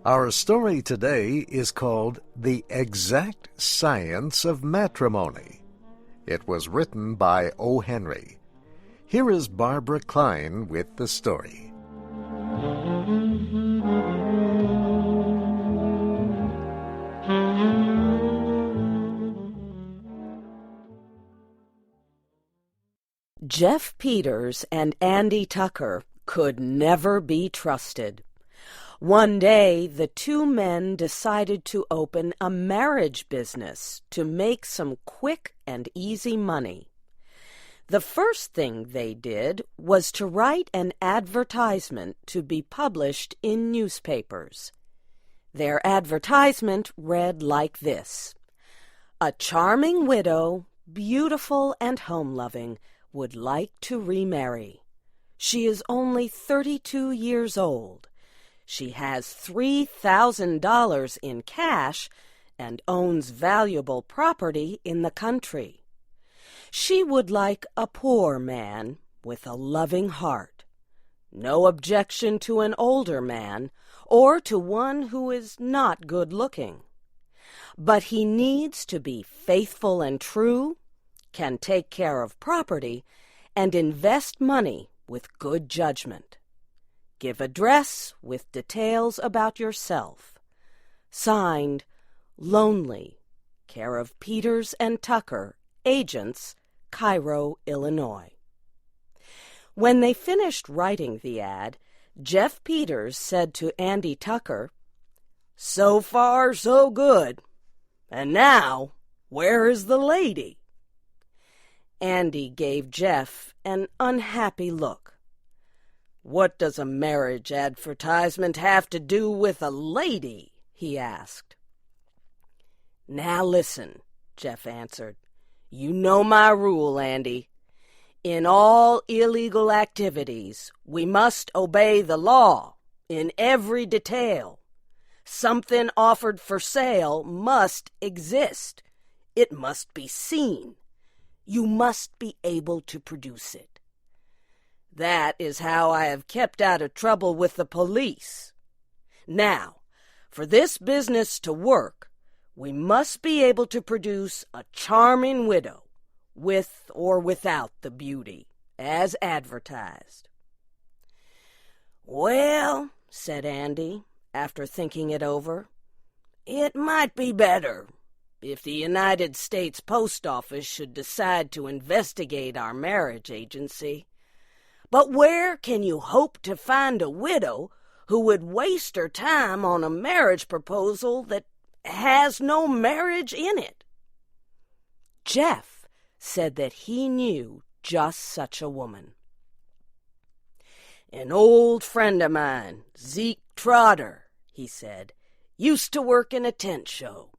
Our story today is called The Exact Science of Matrimony. It was written by O. Henry. Here is Barbara Klein with the story. Jeff Peters and Andy Tucker could never be trusted. One day, the two men decided to open a marriage business to make some quick and easy money. The first thing they did was to write an advertisement to be published in newspapers. Their advertisement read like this: "A charming widow, beautiful and home-loving, would like to remarry. She is only 32 years old. She has $3,000 in cash and owns valuable property in the country. She would like a poor man with a loving heart. No objection to an older man or to one who is not good-looking. But he needs to be faithful and true, can take care of property, and invest money with good judgment. Give address with details about yourself. Signed, Lonely, care of Peters and Tucker, agents, Cairo, Illinois." When they finished writing the ad, Jeff Peters said to Andy Tucker, "So far, so good. And now, where is the lady?" Andy gave Jeff an unhappy look. "What does a marriage advertisement have to do with a lady?" he asked. "Now listen," Jeff answered. "You know my rule, Andy. In all illegal activities, we must obey the law in every detail. Something offered for sale must exist. It must be seen. You must be able to produce it. That is how I have kept out of trouble with the police. Now, for this business to work, we must be able to produce a charming widow, with or without the beauty, as advertised." "Well," said Andy, after thinking it over, "it might be better if the United States Post Office should decide to investigate our marriage agency. But where can you hope to find a widow who would waste her time on a marriage proposal that has no marriage in it?" Jeff said that he knew just such a woman. "An old friend of mine, Zeke Trotter," he said, "used to work in a tent show.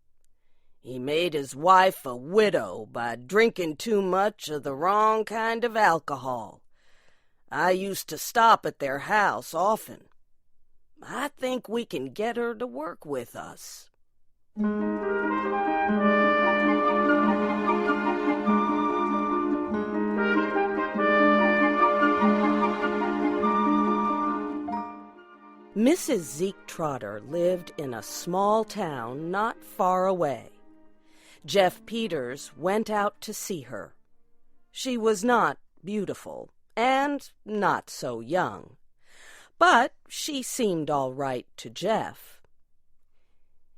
He made his wife a widow by drinking too much of the wrong kind of alcohol. I used to stop at their house often. I think we can get her to work with us." Mrs. Zeke Trotter lived in a small town not far away. Jeff Peters went out to see her. She was not beautiful and not so young, but she seemed all right to Jeff.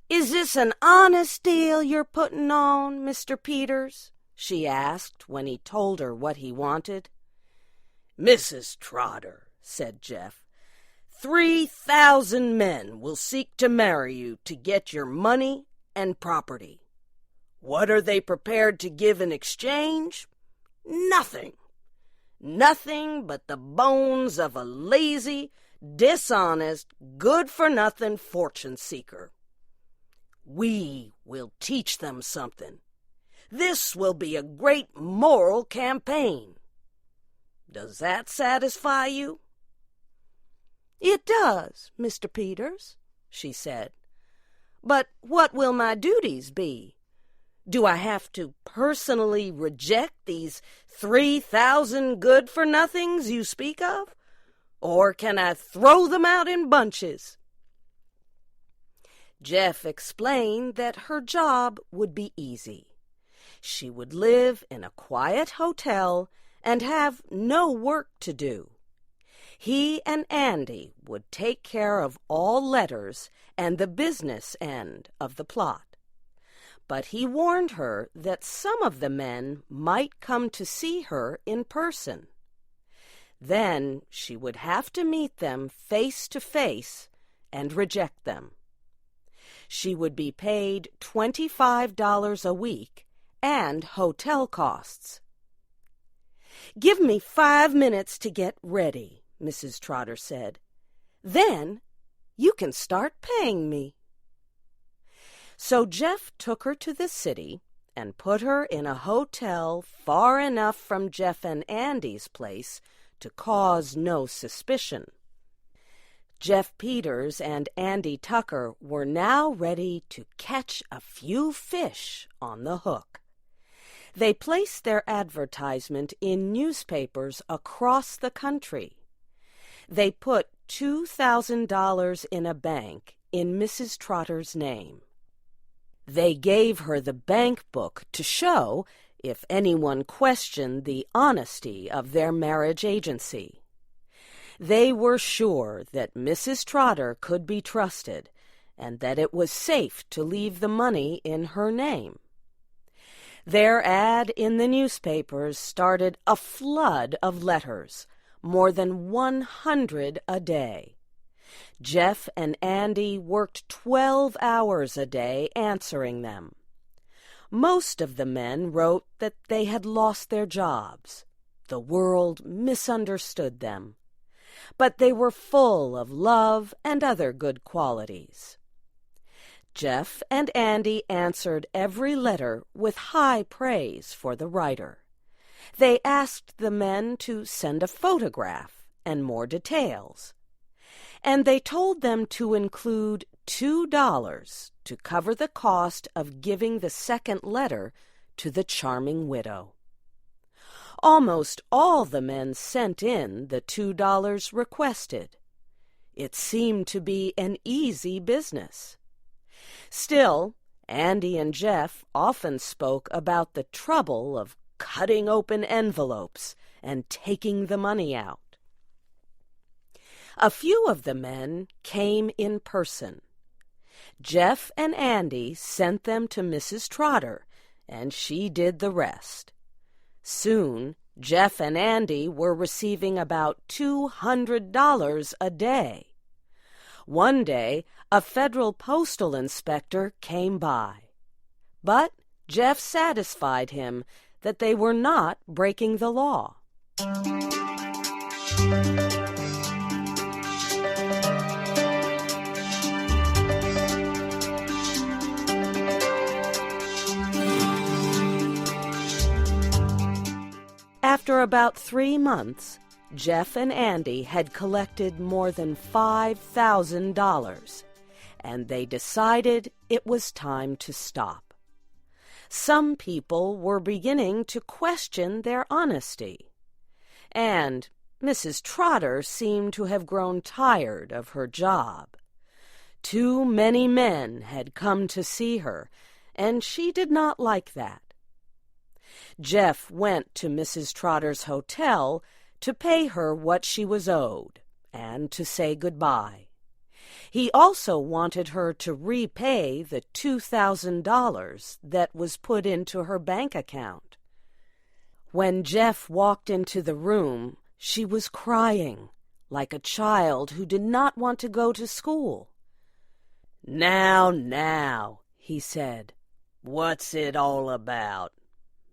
"Is this an honest deal you're putting on, Mr. Peters?" she asked when he told her what he wanted. "Mrs. Trotter," said Jeff, 3,000 men will seek to marry you to get your money and property. What are they prepared to give in exchange? Nothing. Nothing but the bones of a lazy, dishonest, good-for-nothing fortune-seeker. We will teach them something. This will be a great moral campaign. Does that satisfy you?" "It does, Mr. Peters," she said. "But what will my duties be? Do I have to personally reject these 3,000 good-for-nothings you speak of? Or can I throw them out in bunches?" Jeff explained that her job would be easy. She would live in a quiet hotel and have no work to do. He and Andy would take care of all letters and the business end of the plot. But he warned her that some of the men might come to see her in person. Then she would have to meet them face to face and reject them. She would be paid $25 a week and hotel costs. "Give me 5 minutes to get ready," Mrs. Trotter said. "Then you can start paying me." So Jeff took her to the city and put her in a hotel far enough from Jeff and Andy's place to cause no suspicion. Jeff Peters and Andy Tucker were now ready to catch a few fish on the hook. They placed their advertisement in newspapers across the country. They put $2,000 in a bank in Mrs. Trotter's name. They gave her the bank book to show if anyone questioned the honesty of their marriage agency. They were sure that Mrs. Trotter could be trusted and that it was safe to leave the money in her name. Their ad in the newspapers started a flood of letters, more than 100 a day. Jeff and Andy worked 12 hours a day answering them. Most of the men wrote that they had lost their jobs. The world misunderstood them. But they were full of love and other good qualities. Jeff and Andy answered every letter with high praise for the writer. They asked the men to send a photograph and more details. And they told them to include $2 to cover the cost of giving the second letter to the charming widow. Almost all the men sent in the $2 requested. It seemed to be an easy business. Still, Andy and Jeff often spoke about the trouble of cutting open envelopes and taking the money out. A few of the men came in person. Jeff and Andy sent them to Mrs. Trotter, and she did the rest. Soon, Jeff and Andy were receiving about $200 a day. One day, a federal postal inspector came by. But Jeff satisfied him that they were not breaking the law. After about 3 months, Jeff and Andy had collected more than $5,000, and they decided it was time to stop. Some people were beginning to question their honesty, and Mrs. Trotter seemed to have grown tired of her job. Too many men had come to see her, and she did not like that. Jeff went to Mrs. Trotter's hotel to pay her what she was owed and to say goodbye. He also wanted her to repay the $2,000 that was put into her bank account. When Jeff walked into the room, she was crying, like a child who did not want to go to school. Now, he said, "what's it all about?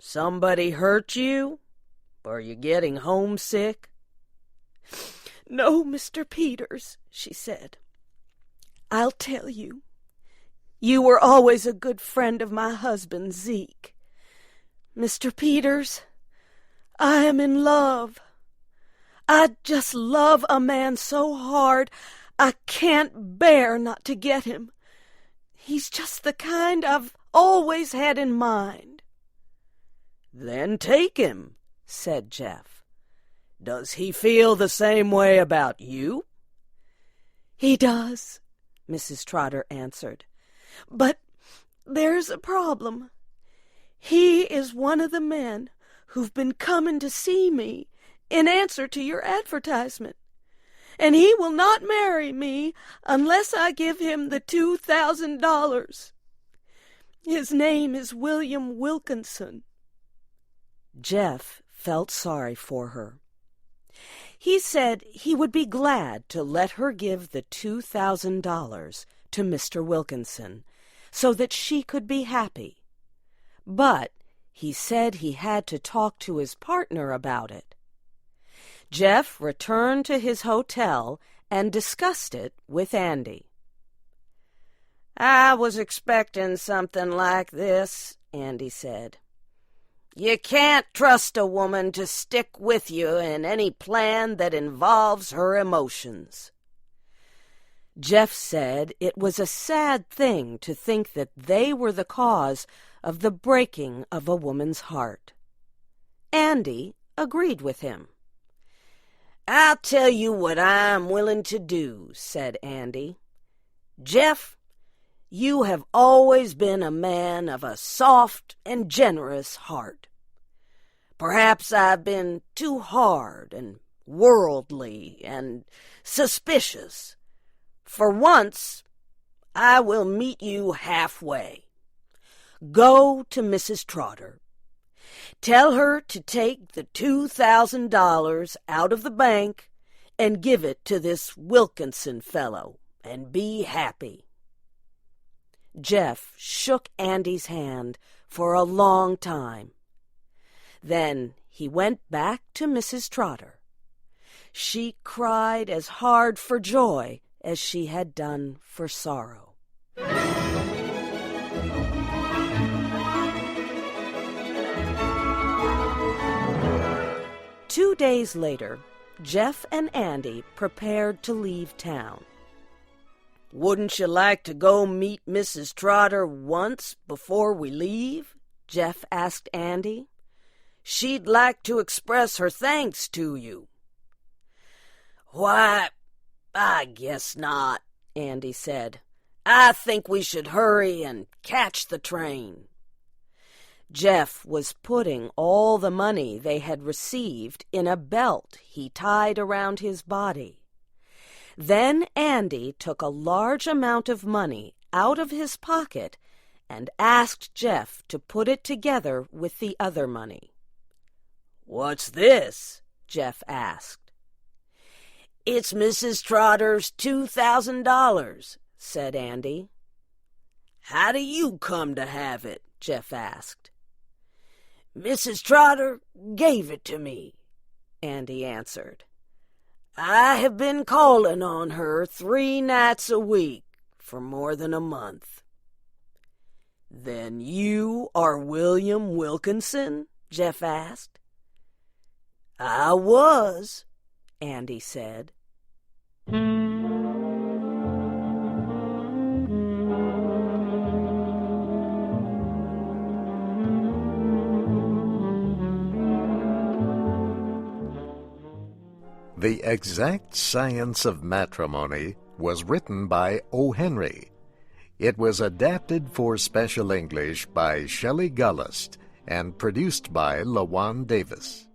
Somebody hurt you? Are you getting homesick?" "No, Mr. Peters," she said. "I'll tell you. You were always a good friend of my husband, Zeke. Mr. Peters, I am in love. I just love a man so hard I can't bear not to get him. He's just the kind I've always had in mind." "Then take him," said Jeff. "Does he feel the same way about you?" "He does," Mrs. Trotter answered. But there's a problem. He is one of the men who've been coming to see me in answer to your advertisement, and he will not marry me unless I give him the $2,000. His name is William Wilkinson." Jeff felt sorry for her. He said he would be glad to let her give the $2,000 to Mr. Wilkinson so that she could be happy. But he said he had to talk to his partner about it. Jeff returned to his hotel and discussed it with Andy. "I was expecting something like this," Andy said. "You can't trust a woman to stick with you in any plan that involves her emotions." Jeff said it was a sad thing to think that they were the cause of the breaking of a woman's heart. Andy agreed with him. "I'll tell you what I'm willing to do," said Andy. "Jeff, you have always been a man of a soft and generous heart. Perhaps I've been too hard and worldly and suspicious. For once, I will meet you halfway. Go to Mrs. Trotter. Tell her to take the $2,000 out of the bank and give it to this Wilkinson fellow, and be happy." Jeff shook Andy's hand for a long time. Then he went back to Mrs. Trotter. She cried as hard for joy as she had done for sorrow. 2 days later, Jeff and Andy prepared to leave town. "Wouldn't you like to go meet Mrs. Trotter once before we leave?" Jeff asked Andy. "She'd like to express her thanks to you." "Why, I guess not," Andy said. "I think we should hurry and catch the train." Jeff was putting all the money they had received in a belt he tied around his body. Then Andy took a large amount of money out of his pocket and asked Jeff to put it together with the other money. "What's this?" Jeff asked. "It's Mrs. Trotter's $2,000, said Andy. "How do you come to have it?" Jeff asked. "Mrs. Trotter gave it to me," Andy answered. "I have been calling on her 3 nights a week for more than a month." "Then you are William Wilkinson?" Jeff asked. "I was," Andy said. The Exact Science of Matrimony was written by O. Henry. It was adapted for Special English by Shelley Gullist and produced by LaJuan Davis.